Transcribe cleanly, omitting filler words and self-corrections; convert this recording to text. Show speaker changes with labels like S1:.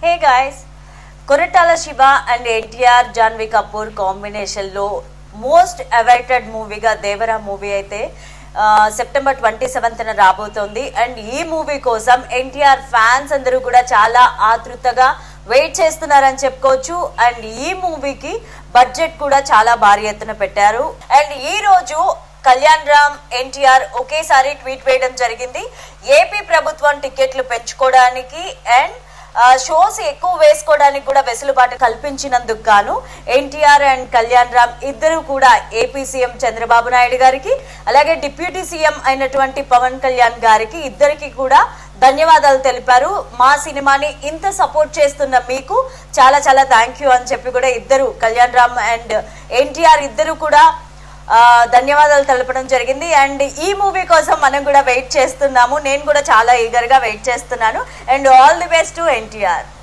S1: Hey guys, Koratala Shiva and NTR Janhvi Kapoor combination లో most awaited మూవీగా Devara movie అయితే September 27న రాబోతోంది. అండ్ ఈ మూవీ కోసం ఎన్టీఆర్ ఫ్యాన్స్ అందరూ కూడా చాలా ఆతృతగా వెయిట్ చేస్తున్నారని చెప్పుకోవచ్చు. అండ్ ఈ మూవీకి బడ్జెట్ కూడా చాలా భారీ ఎత్తున పెట్టారు. అండ్ ఈ రోజు కళ్యాణ్ రామ్, ఎన్టీఆర్ ఒకేసారి ట్వీట్ వేయడం జరిగింది. ఏపీ ప్రభుత్వం టికెట్లు పెంచుకోవడానికి అండ్ షోస్ ఎక్కువ వేసుకోవడానికి కూడా వెసులుబాటు కల్పించినందుకు గాను ఎన్టీఆర్ అండ్ కళ్యాణ్ రామ్ ఇద్దరు కూడా ఏపీ సీఎం చంద్రబాబు నాయుడు గారికి అలాగే డిప్యూటీ సీఎం అయినటువంటి పవన్ కళ్యాణ్ గారికి ఇద్దరికి కూడా ధన్యవాదాలు తెలిపారు. మా సినిమాని ఇంత సపోర్ట్ చేస్తున్న మీకు చాలా చాలా థ్యాంక్ యూ అని చెప్పి కూడా ఇద్దరు కళ్యాణ్ రామ్ అండ్ ఎన్టీఆర్ ఇద్దరు కూడా ధన్యవాదాలు తెలపడం జరిగింది. అండ్ ఈ మూవీ కోసం మనం కూడా వెయిట్ చేస్తున్నాము. నేను కూడా చాలా ఈగర్ గా వెయిట్ చేస్తున్నాను. And all the best to NTR.